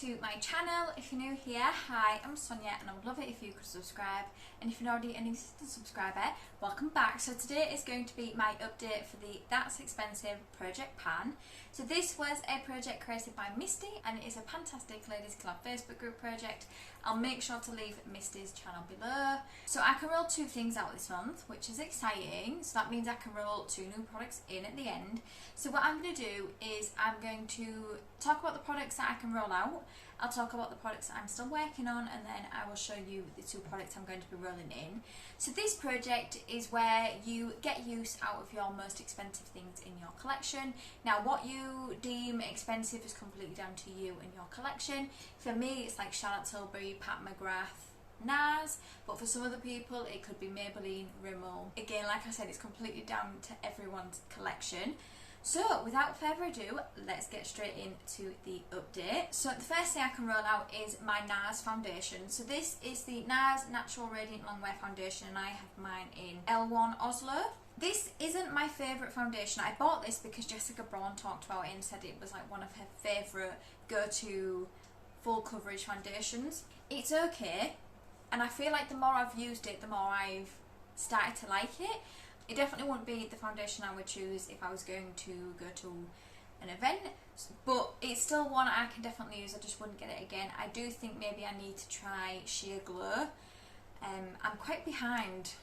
to my channel. If you're new here, hi, I'm Sonia and I would love it if you could subscribe, and if you're already an existing subscriber, welcome back. So today is going to be my update for the That's Expensive Project Pan. So this was a project created by Misty and it is a PANtastic Ladies Collab Facebook group project. I'll make sure to leave Misty's channel below. So I can roll 2 things out this month, which is exciting. So that means I can roll 2 new products in at the end. So what I'm going to do is I'm going to talk about the products that I can roll out. I'll talk about the products that I'm still working on, and then I will show you the 2 products I'm going to be rolling in. So this project is where you get use out of your most expensive things in your collection. Now what you deem expensive is completely down to you and your collection. For me it's like Charlotte Tilbury, Pat McGrath, NARS, but for some other people it could be Maybelline, Rimmel. Again, like I said, it's completely down to everyone's collection. So without further ado, let's get straight into the update. So the first thing I can roll out is my NARS foundation. So this is the NARS Natural Radiant Longwear Foundation and I have mine in L1 Oslo. This isn't my favourite foundation. I bought this because Jessica Braun talked about it and said it was like one of her favourite go-to full coverage foundations. It's okay, and I feel like the more I've used it, the more I've started to like it. It definitely wouldn't be the foundation I would choose if I was going to go to an event, but it's still one I can definitely use. I just wouldn't get it again. I do think maybe I need to try Sheer Glow. I'm quite behind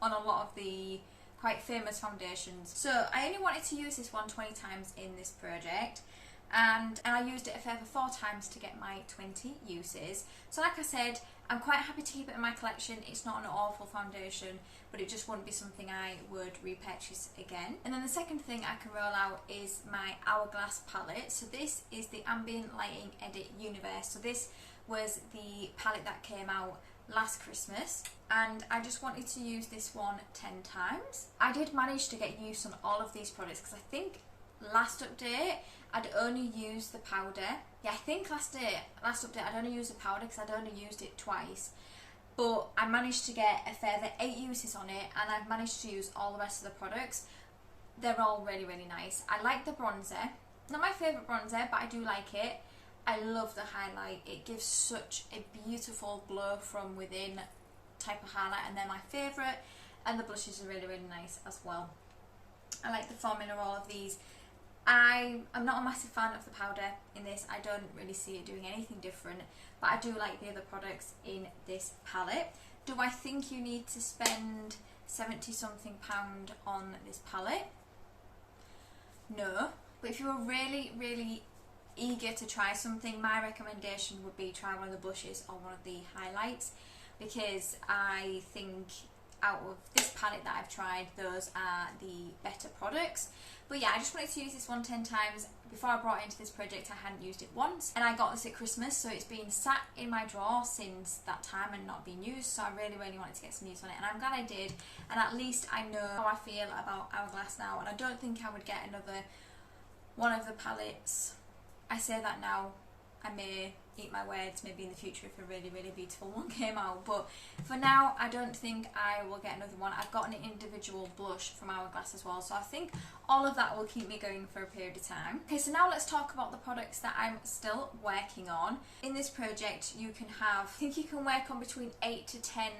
on a lot of the quite famous foundations. So I only wanted to use this one 20 times in this project, and I used it a further 4 times to get my 20 uses. So like I said, I'm quite happy to keep it in my collection. It's not an awful foundation, but it just wouldn't be something I would repurchase again. And then the second thing I can roll out is my Hourglass palette. So this is the Ambient Lighting Edit Universe. So this was the palette that came out last Christmas, and I just wanted to use this one 10 times. I did manage to get use on all of these products because I think last update I'd only used the powder. Yeah, I think last update I'd only used the powder because I'd only used it twice. But I managed to get a further 8 uses on it, and I've managed to use all the rest of the products. They're all really, really nice. I like the bronzer. Not my favourite bronzer, but I do like it. I love the highlight. It gives such a beautiful glow from within type of highlight, and they're my favourite. And the blushes are really, really nice as well. I like the forming of all of these. I'm not a massive fan of the powder in this. I don't really see it doing anything different, but I do like the other products in this palette. Do I think you need to spend 70 something pound on this palette? No, but if you were really, really eager to try something, my recommendation would be try one of the blushes or one of the highlights, because I think out of this palette that I've tried, those are the better products. But yeah, I just wanted to use this one 10 times. Before I brought it into this project, I hadn't used it once, and I got this at Christmas, so it's been sat in my drawer since that time and not been used. So I really, really wanted to get some use on it, and I'm glad I did. And at least I know how I feel about Hourglass now, and I don't think I would get another one of the palettes. I say that now, I may eat my words maybe in the future if a really, really beautiful one came out, but for now I don't think I will get another one. I've got an individual blush from Hourglass as well, so I think all of that will keep me going for a period of time. Okay, so now let's talk about the products that I'm still working on. In this project you can have, I think you can work on between 8 to 10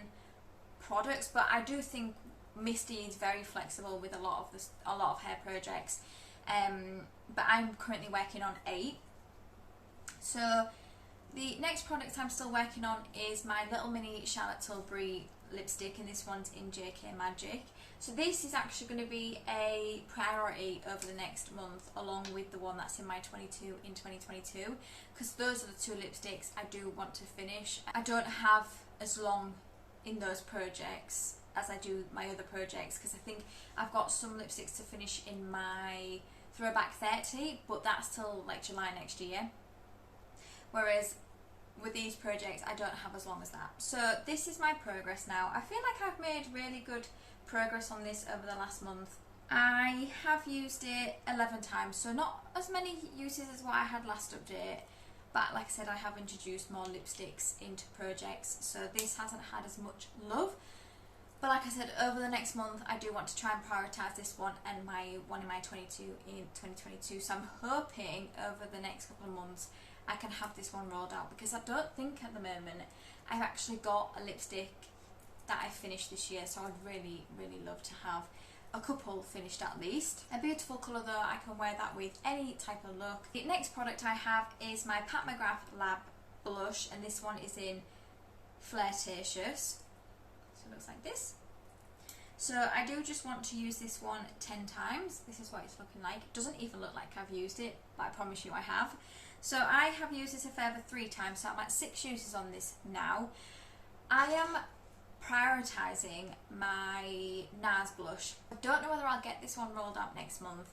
products, but I do think Misty is very flexible with a lot of her projects, but I'm currently working on 8. So the next product I'm still working on is my Little Mini Charlotte Tilbury lipstick, and this one's in JK Magic. So this is actually going to be a priority over the next month, along with the one that's in my 22 in 2022, because those are the 2 lipsticks I do want to finish. I don't have as long in those projects as I do my other projects, because I think I've got some lipsticks to finish in my Throwback 30, but that's till like July next year. Whereas with these projects I don't have as long as that. So this is my progress now. I feel like I've made really good progress on this over the last month. I have used it 11 times, so not as many uses as what I had last update, but like I said, I have introduced more lipsticks into projects, so this hasn't had as much love. But like I said, over the next month I do want to try and prioritise this one and my one in my 22 in 2022, so I'm hoping over the next couple of months I can have this one rolled out, because I don't think at the moment I've actually got a lipstick that I finished this year, so I'd really love to have a couple finished at least. A beautiful colour though, I can wear that with any type of look. The next product I have is my Pat McGrath Lab blush, and this one is in Flirtatious, so it looks like this. So I do just want to use this one 10 times. This is what it's looking like. It doesn't even look like I've used it, but I promise you I have. So I have used this a further 3 times, so I'm at 6 uses on this now. I am prioritising my NARS blush. I don't know whether I'll get this one rolled out next month.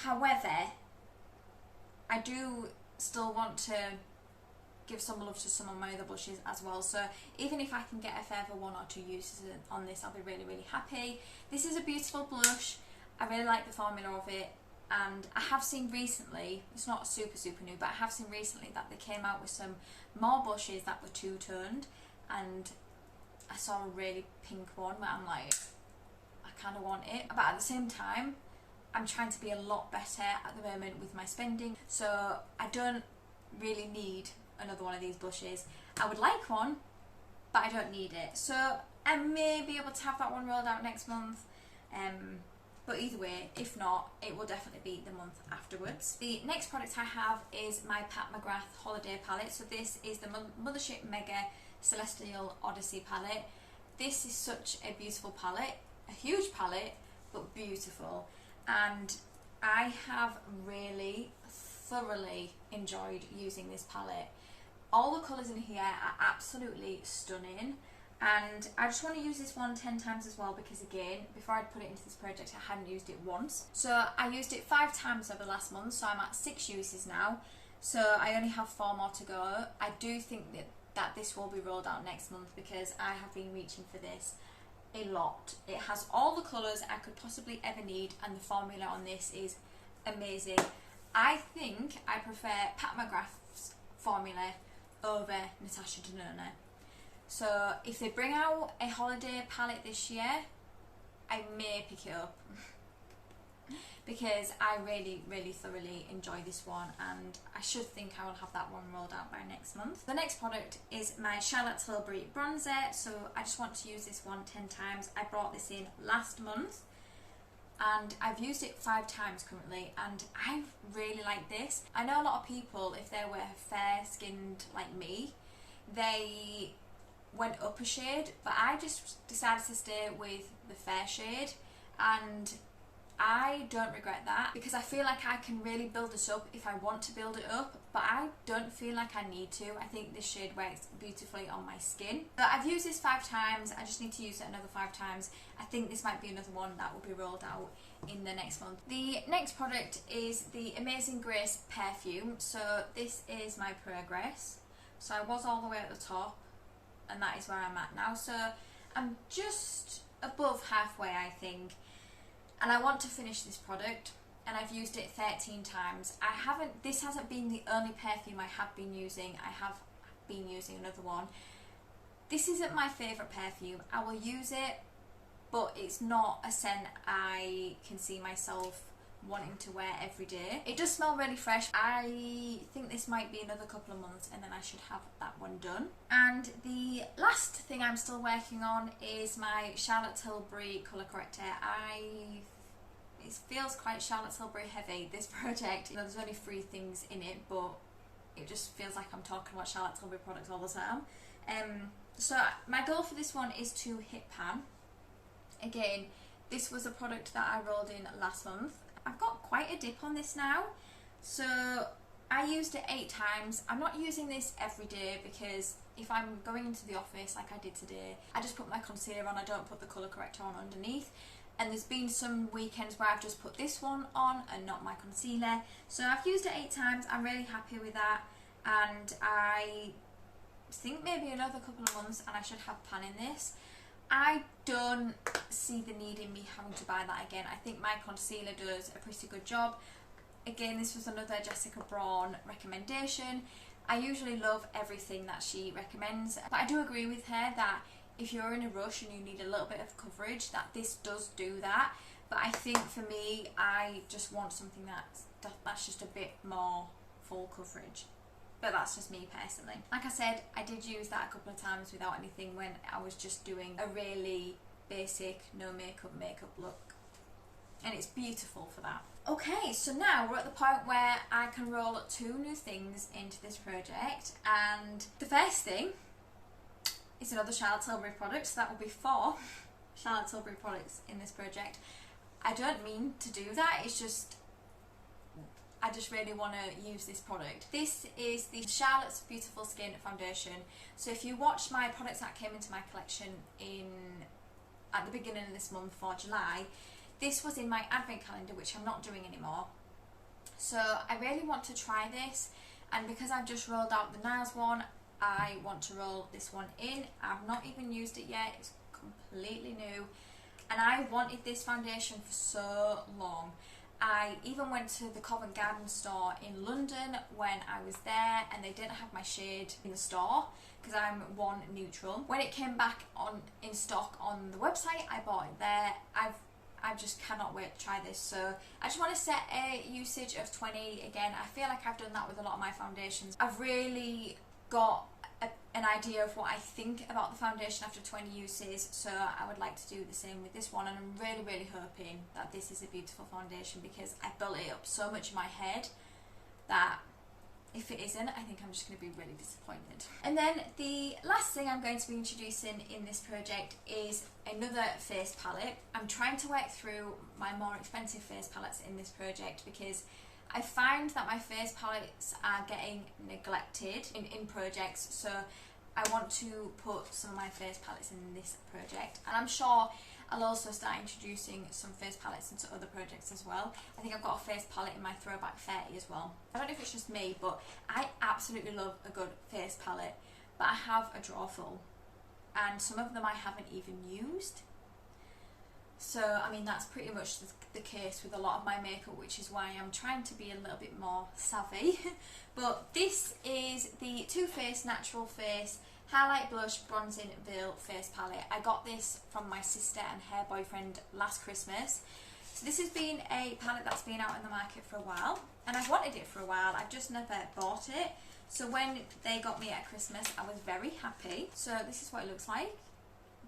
However, I do still want to give some love to some of my other blushes as well, so even if I can get a further 1 or 2 uses on this, I'll be really happy. This is a beautiful blush. I really like the formula of it, and I have seen recently, it's not super new, but I have seen recently that they came out with some more blushes that were two-toned, and I saw a really pink one where I'm like, I kind of want it, but at the same time I'm trying to be a lot better at the moment with my spending, so I don't really need another one of these blushes. I would like one, but I don't need it, so I may be able to have that one rolled out next month, but either way, if not, it will definitely be the month afterwards. The next product I have is my Pat McGrath Holiday Palette. So this is the Mothership Mega Celestial Odyssey palette. This is such a beautiful palette, a huge palette, but beautiful, and I have really thoroughly enjoyed using this palette. All the colours in here are absolutely stunning, and I just want to use this one 10 times as well, because again, before I'd put it into this project I hadn't used it once. So I used it 5 times over the last month, so I'm at 6 uses now, so I only have 4 more to go. I do think that this will be rolled out next month, because I have been reaching for this a lot. It has all the colours I could possibly ever need, and the formula on this is amazing. I think I prefer Pat McGrath's formula over Natasha Denona. So if they bring out a holiday palette this year, I may pick it up because I really thoroughly enjoy this one, and I should think I will have that one rolled out by next month. The next product is my Charlotte Tilbury bronzer, so I just want to use this one 10 times. I brought this in last month and I've used it 5 times currently, and I really like this. I know a lot of people, if they were fair skinned like me, they went up a shade, but I just decided to stay with the fair shade, and I don't regret that, because I feel like I can really build this up if I want to build it up, but I don't feel like I need to. I think this shade works beautifully on my skin. So I've used this 5 times, I just need to use it another 5 times. I think this might be another one that will be rolled out in the next month. The next product is the Amazing Grace perfume. So this is my progress. So I was all the way at the top, and that is where I'm at now. So I'm just above halfway, I think, and I want to finish this product, and I've used it 13 times. This hasn't been the only perfume I have been using. I have been using another one. This isn't my favourite perfume. I will use it, but it's not a scent I can see myself wanting to wear every day. It does smell really fresh. I think this might be another couple of months and then I should have that one done. And the last thing I'm still working on is my Charlotte Tilbury colour corrector. It feels quite Charlotte Tilbury heavy, this project. You know, there's only 3 things in it, but it just feels like I'm talking about Charlotte Tilbury products all the time. So my goal for this one is to hit pan. Again, this was a product that I rolled in last month. I've got quite a dip on this now, so I used it 8 times. I'm not using this every day, because if I'm going into the office like I did today, I just put my concealer on, I don't put the colour corrector on underneath. And there's been some weekends where I've just put this one on and not my concealer. So I've used it 8 times, I'm really happy with that, and I think maybe another couple of months and I should have pan in this. I don't see the need in me having to buy that again. I think my concealer does a pretty good job. Again, this was another Jessica Braun recommendation. I usually love everything that she recommends, but I do agree with her that if you're in a rush and you need a little bit of coverage, that this does do that. But I think for me, I just want something that's just a bit more full coverage. but that's just me personally. Like I said, I did use that a couple of times without anything when I was just doing a really basic no makeup look, and it's beautiful for that. Okay, so now we're at the point where I can roll 2 new things into this project, and the first thing is another Charlotte Tilbury product, so that will be 4 Charlotte Tilbury products in this project. I don't mean to do that, it's just I just really want to use this product. This is the Charlotte's Beautiful Skin Foundation. So if you watch my products that came into my collection at the beginning of this month for July, this was in my advent calendar, which I'm not doing anymore. So I really want to try this, and because I've just rolled out the NARS one, I want to roll this one in. I've not even used it yet, it's completely new, and I wanted this foundation for so long. I even went to the Covent Garden store in London when I was there, and they didn't have my shade in the store because I'm 1 neutral. When it came back in stock on the website, I bought it there. I just cannot wait to try this. So I just want to set a usage of 20 again. I feel like I've done that with a lot of my foundations. I've really got an idea of what I think about the foundation after 20 uses, so I would like to do the same with this one, and I'm really hoping that this is a beautiful foundation because I built it up so much in my head that if it isn't, I think I'm just going to be really disappointed. And then the last thing I'm going to be introducing in this project is another face palette. I'm trying to work through my more expensive face palettes in this project because I find that my face palettes are getting neglected in projects, so I want to put some of my face palettes in this project, and I'm sure I'll also start introducing some face palettes into other projects as well. I think I've got a face palette in my Throwback 30 as well. I don't know if it's just me, but I absolutely love a good face palette, but I have a drawer full, and some of them I haven't even used. So, I mean, that's pretty much the case with a lot of my makeup, which is why I'm trying to be a little bit more savvy. But this is the Too Faced Natural Face Highlight Blush Bronzing Veil Face Palette. I got this from my sister and her boyfriend last Christmas. So this has been a palette that's been out in the market for a while, and I've wanted it for a while, I've just never bought it. So when they got me at Christmas, I was very happy. So this is what it looks like.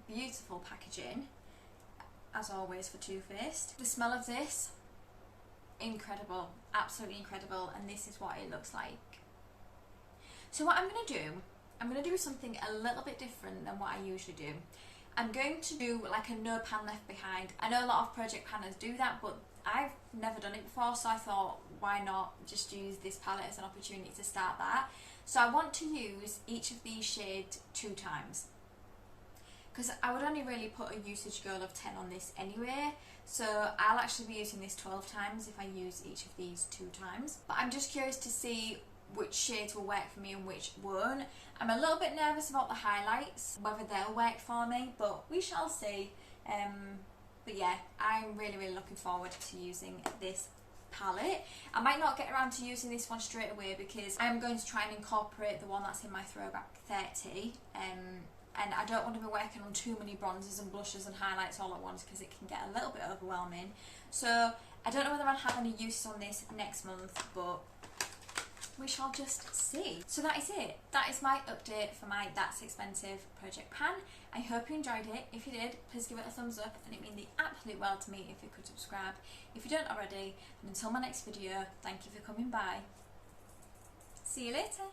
Beautiful packaging, as always for Too Faced. The smell of this, incredible, absolutely incredible, and this is what it looks like. So what I'm going to do something a little bit different than what I usually do. I'm going to do like a no pan left behind. I know a lot of project panners do that, but I've never done it before, so I thought, why not just use this palette as an opportunity to start that. So I want to use each of these shades 2 times, because I would only really put a usage goal of 10 on this anyway, so I'll actually be using this 12 times if I use each of these 2 times. But I'm just curious to see which shades will work for me and which won't. I'm a little bit nervous about the highlights, whether they'll work for me, but we shall see. But yeah, I'm really looking forward to using this palette. I might not get around to using this one straight away because I'm going to try and incorporate the one that's in my Throwback 30, and I don't want to be working on too many bronzers and blushes and highlights all at once because it can get a little bit overwhelming. So I don't know whether I'll have any use on this next month, but we shall just see. So that is it. That is my update for my That's Expensive project pan. I hope you enjoyed it. If you did, please give it a thumbs up, and it means the absolute world to me if you could subscribe if you don't already. And until my next video, thank you for coming by. See you later.